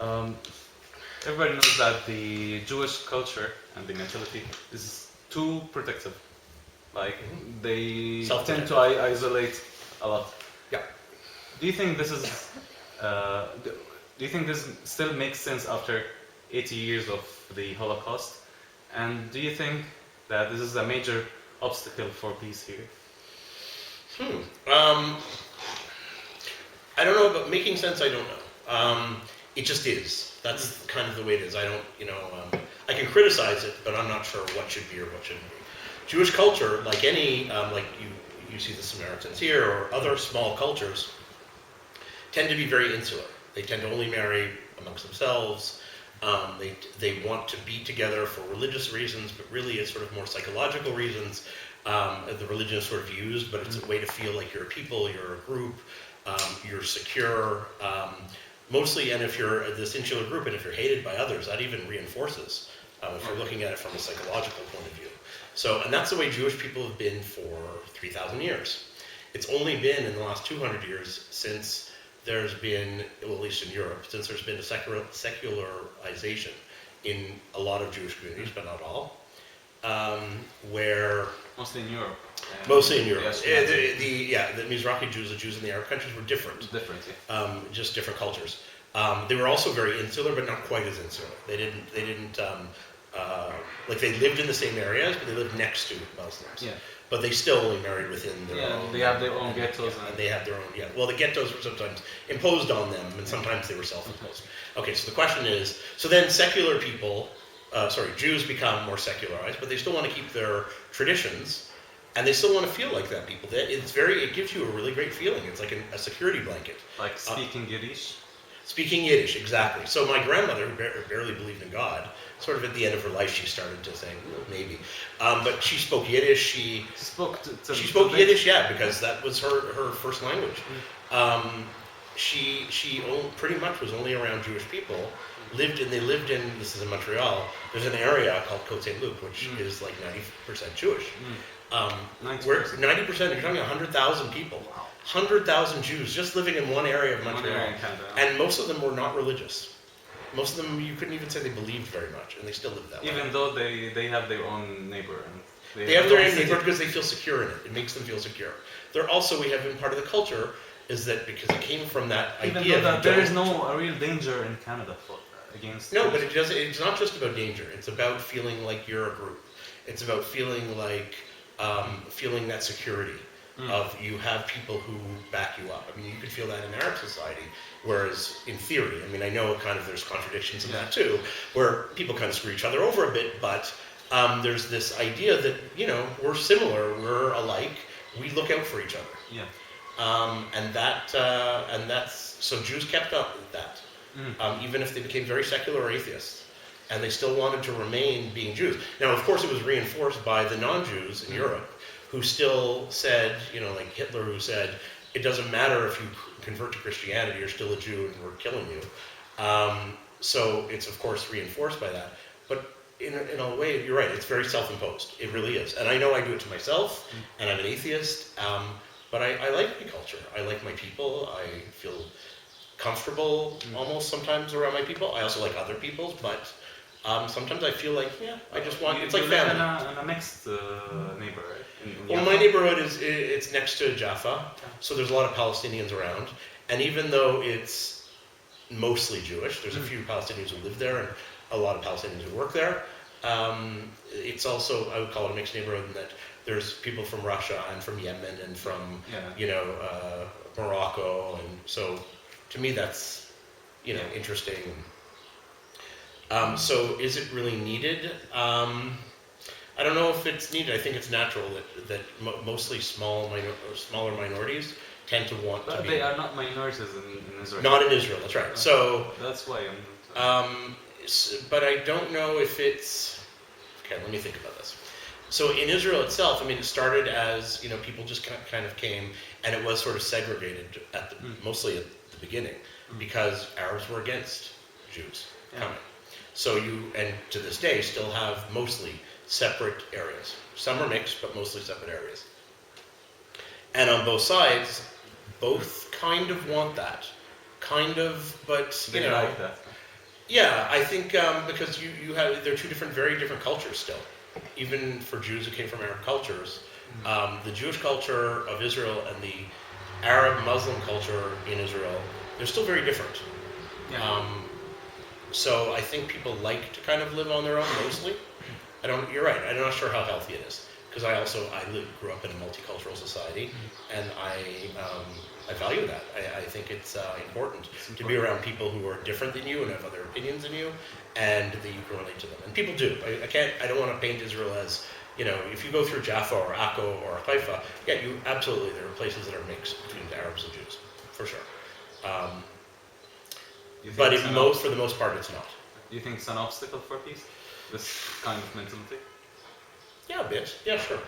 Um, Everybody knows that the Jewish culture and the mentality is too protective. Like they tend to isolate a lot. Yeah. Do you think this is? Do you think this still makes sense after 80 years of the Holocaust? And do you think that this is a major obstacle for peace here? I don't know about making sense. I don't know. It just is. That's kind of the way it is. I don't, I can criticize it, but I'm not sure what should be or what shouldn't be. Jewish culture, like any, like you see the Samaritans here or other small cultures, tend to be very insular. They tend to only marry amongst themselves. They want to be together for religious reasons, but really it's sort of more psychological reasons. The religion is sort of used, but it's a way to feel like you're a people, you're a group, you're secure. Mostly, and if you're this insular group, and if you're hated by others, that even reinforces, if you're looking at it from a psychological point of view. So, and that's the way Jewish people have been for 3,000 years. It's only been in the last 200 years since there's been, well, at least in Europe, since there's been a secularization in a lot of Jewish communities, but not all, where... Mostly in Europe. Mostly in Europe. Yes, the Mizrahi Jews, the Jews in the Arab countries were different. Yeah. Just different cultures. They were also very insular, but not quite as insular. They didn't like they lived in the same areas, but they lived next to Muslims. Yeah. But they still only married within their own. They have their own ghettos. And they have their own. Yeah. Well, the ghettos were sometimes imposed on them, and sometimes they were self-imposed. Okay. So the question is, so then secular people, Jews become more secularized, but they still want to keep their traditions. And they still want to feel like that, people. It gives you a really great feeling. It's like a security blanket. Like speaking Yiddish? Speaking Yiddish, exactly. So my grandmother, who barely believed in God, sort of at the end of her life, she started to think, well, maybe. But she spoke Yiddish. She spoke Yiddish, yeah, because that was her first language. She pretty much was only around Jewish people. They lived in, this is in Montreal, there's an area called Côte Saint-Luc, which is like 90% Jewish. 90%. We're 90%, you're talking 100,000 people. 100,000 Jews just living in one area of Montreal. And most of them were not religious. Most of them, you couldn't even say they believed very much, and they still live that way. Even though they have their own neighbor. And they have their own neighbor because they feel secure in it. It makes them feel secure. We have been part of the culture, is that because it came from that idea. Even though there is no real danger in Canada against... No, but it's not just about danger. It's about feeling like you're a group. It's about feeling like, feeling that security. Of you have people who back you up. I mean, you could feel that in Arab society, whereas in theory, I mean, I know kind of there's contradictions in that too, where people kind of screw each other over a bit, but there's this idea that, we're similar, we're alike, we look out for each other. Yeah. And that's, so Jews kept up with that, even if they became very secular or atheists, and they still wanted to remain being Jews. Now, of course, it was reinforced by the non-Jews in Europe, who still said, like Hitler, who said, it doesn't matter if you convert to Christianity, you're still a Jew and we're killing you. So it's, of course, reinforced by that. But in a way, you're right, it's very self-imposed. It really is. And I know I do it to myself, and I'm an atheist, but I like my culture. I like my people. I feel comfortable almost sometimes around my people. I also like other people's, but sometimes I feel like, I just want, it's like family. In a mixed neighbor, right? Well, my neighborhood it's next to Jaffa, so there's a lot of Palestinians around. And even though it's mostly Jewish, there's a few Palestinians who live there and a lot of Palestinians who work there. It's also, I would call it a mixed neighborhood in that there's people from Russia and from Yemen and from, Morocco. And so to me that's, interesting. So is it really needed? I don't know if it's needed. I think it's natural that mostly smaller minorities tend to want to be. But they are not minorities in Israel. Not in Israel, that's right. So that's why but I don't know if it's... Okay, let me think about this. So in Israel itself, I mean, it started as, people just kind of came, and it was sort of segregated mostly at the beginning, because Arabs were against Jews coming. So and to this day, still have mostly separate areas. Some are mixed, but mostly separate areas. And on both sides, both kind of want that. Kind of, but, like that. Yeah, I think because they're two very different cultures still. Even for Jews who came from Arab cultures, the Jewish culture of Israel and the Arab Muslim culture in Israel, they're still very different. Yeah. So I think people like to kind of live on their own mostly. You're right. I'm not sure how healthy it is because grew up in a multicultural society, and I value that. I think it's important to be around people who are different than you and have other opinions than you, and that you can relate to them. And people do. I don't want to paint Israel as, if you go through Jaffa or Akko or Haifa, absolutely there are places that are mixed between the Arabs and Jews, for sure. But for the most part, it's not. Do you think it's an obstacle for peace? This kind of mentality? Yeah, a bit. Yeah, sure.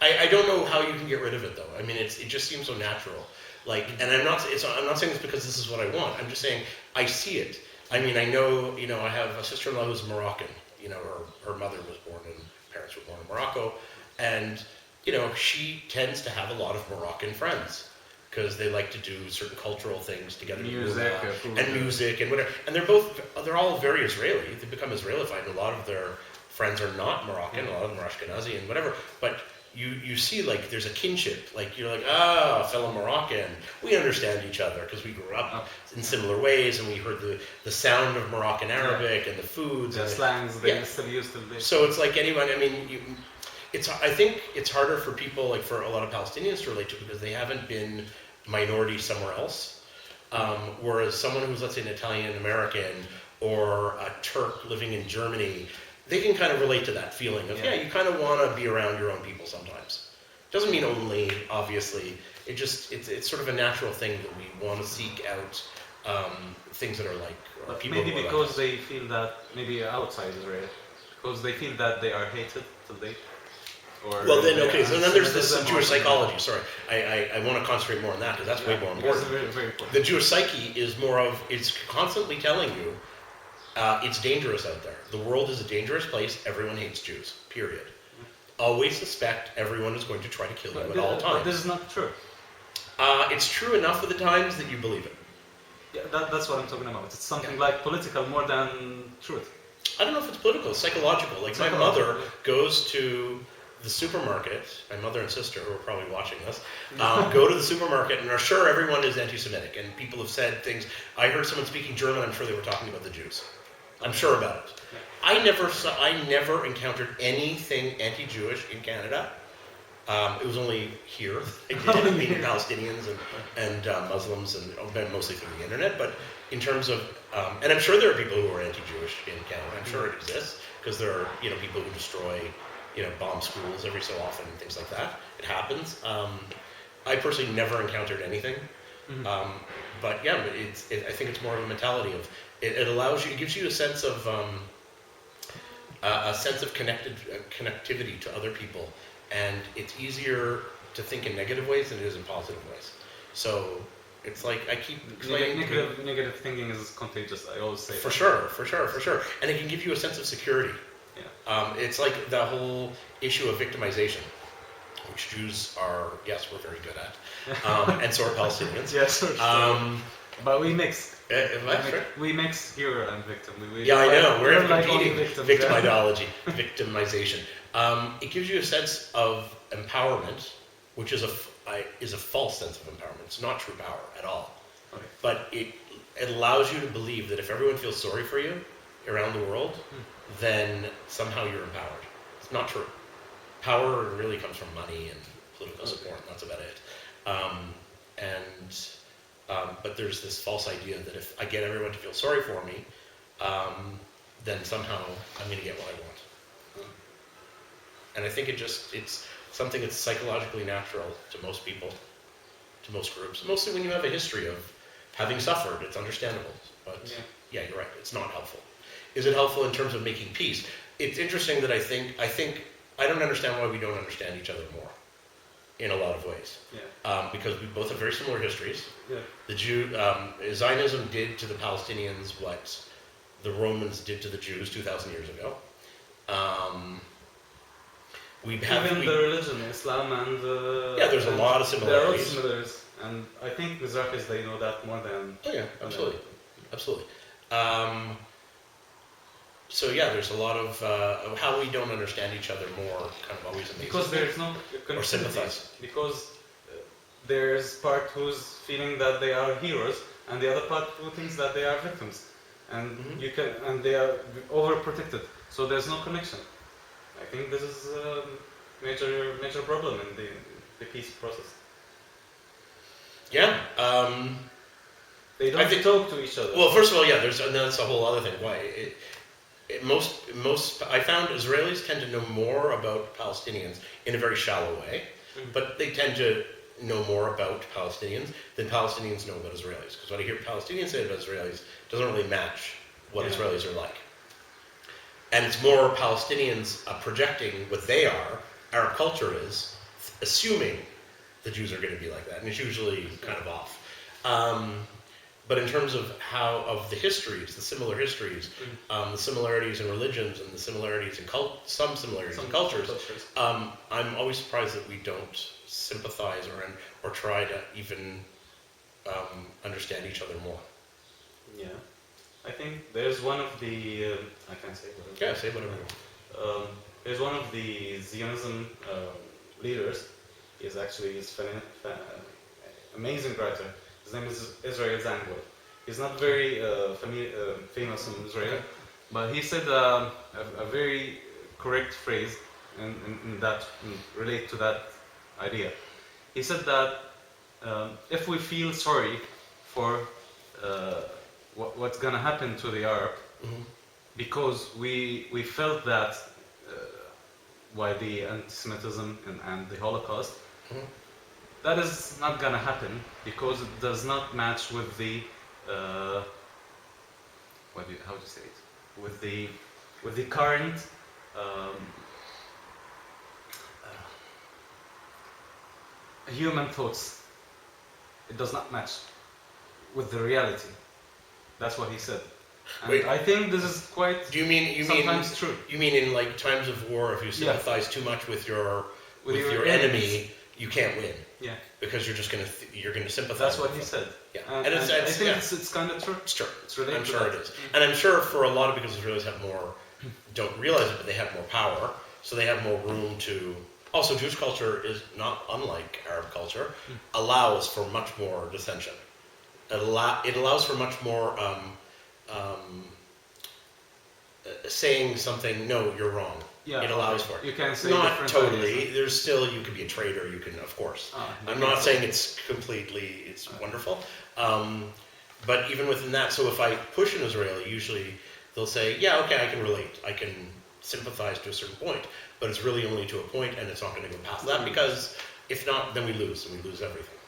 I don't know how you can get rid of it though. I mean, it just seems so natural. And I'm not saying this because this is what I want. I'm just saying I see it. I mean, I know, I have a sister-in-law who's Moroccan. Her mother was born and parents were born in Morocco, and she tends to have a lot of Moroccan friends because they like to do certain cultural things together, music and whatever. And they're all very Israeli. They become Israelified, and a lot of their friends are not Moroccan. A lot of them are Ashkenazi and whatever, but. You see, there's a kinship. You're fellow Moroccan. We understand each other because we grew up in similar ways, and we heard the sound of Moroccan Arabic and the foods, the slangs they still use to live. So it's like anyone. I mean, I think it's harder for people, for a lot of Palestinians to relate to because they haven't been minority somewhere else. Whereas someone who's, let's say, an Italian American or a Turk living in Germany. They can kind of relate to that feeling of, you kind of want to be around your own people sometimes. Doesn't mean only, obviously. It's sort of a natural thing that we want to seek out things that are people. Maybe because they feel that, maybe outside Israel, because they feel that they are hated till they. Well, then, okay, so then there's this Jewish psychology. Sorry, I want to concentrate more on that because that's way more important. Very, very important. The Jewish psyche is it's constantly telling you, it's dangerous out there. The world is a dangerous place. Everyone hates Jews, period. Always suspect everyone is going to try to kill you at all times. But this is not true. It's true enough of the times that you believe it. Yeah, that's what I'm talking about. It's something like political more than truth. I don't know if it's political, it's psychological. My mother goes to the supermarket, my mother and sister, who are probably watching this, go to the supermarket and are sure everyone is anti-Semitic. And people have said things. I heard someone speaking German, I'm sure they were talking about the Jews. I'm sure about it. I never encountered anything anti-Jewish in Canada. It was only here. I did meet Palestinians and Muslims, and mostly through the internet. But in terms of, and I'm sure there are people who are anti-Jewish in Canada. I'm sure it exists because there are people who destroy, bomb schools every so often and things like that. It happens. I personally never encountered anything. But I think it's more of a mentality of. It allows you. It gives you a sense of connectivity to other people, and it's easier to think in negative ways than it is in positive ways. So it's I keep explaining. Negative thinking is contagious. I always say. For sure, and it can give you a sense of security. Yeah. It's like the whole issue of victimization, which Jews are. Yes, we're very good at, and so are Palestinians. Yes. But we mix. We mix hero and victim. I know. We're competing. Victimology, victimization. It gives you a sense of empowerment, which is a false sense of empowerment. It's not true power at all. Okay. But it allows you to believe that if everyone feels sorry for you around the world, then somehow you're empowered. It's not true. Power really comes from money and political support. That's about it. But there's this false idea that if I get everyone to feel sorry for me, then somehow I'm going to get what I want. And I think it's something that's psychologically natural to most people, to most groups. Mostly when you have a history of having suffered, it's understandable. But you're right, it's not helpful. Is it helpful in terms of making peace? It's interesting that I don't understand why we don't understand each other more. In a lot of ways, because we both have very similar histories. Zionism did to the Palestinians what the Romans did to the Jews 2,000 years ago. Even the religion, Islam and there's a lot of similarities. There are similarities, and I think Mizrahis they know that more than. Oh yeah, absolutely. So yeah, there's a lot of how we don't understand each other more. Kind of always amazing. Because there is no or continuity. sympathize. Because there's part who's feeling that they are heroes, and the other part who thinks that they are victims, and they are overprotected. So there's no connection. I think this is a major problem in the peace process. Yeah. They don't talk to each other. Well, first of all, yeah, that's a whole other thing. Why most I found Israelis tend to know more about Palestinians in a very shallow way, but they tend to know more about Palestinians than Palestinians know about Israelis. Because what I hear Palestinians say about Israelis doesn't really match what Israelis are like. And it's more Palestinians projecting what they are, Arab culture is, assuming the Jews are going to be like that, and it's usually kind of off. But in terms of the histories, the similar histories, the similarities in religions and the similarities in some similarities in cultures, I'm always surprised that we don't sympathize or try to even understand each other more. Yeah, I think there's one of the I can't say whatever. Yeah, say whatever. There's one of the Zionism leaders. He's amazing writer. His name is Israel Zangwell. He's not very famous in Israel, but he said a very correct phrase in that relate to that idea. He said that if we feel sorry for what's gonna happen to the Arab, because we felt that by the anti-Semitism and the Holocaust. That is not gonna happen because it does not match with the how do you say it? With the current human thoughts. It does not match with the reality. That's what he said. And Wait, I think this is quite. Do you mean sometimes true? You mean in like times of war, if you sympathize too much with your enemy, you can't win. Yeah. Because you're just you're gonna sympathize. That's what he said. Yeah. And I think it's kind of true. It's true. It's related. I'm sure it is. And I'm sure for a lot of because Israelis have more, don't realize it, but they have more power, so they have more room to. Also, Jewish culture is not unlike Arab culture. Allows for much more dissension. It allows for much more saying something. No, you're wrong. Yeah, it allows for it. You can say not totally. ideas. There's still you could be a traitor. You can, of course. I'm not saying it's completely. It's wonderful. But even within that, so if I push an Israeli, usually they'll say, "Yeah, okay, I can relate. I can sympathize to a certain point, but it's really only to a point, and it's not going to go past that because if not, then we lose, and we lose everything."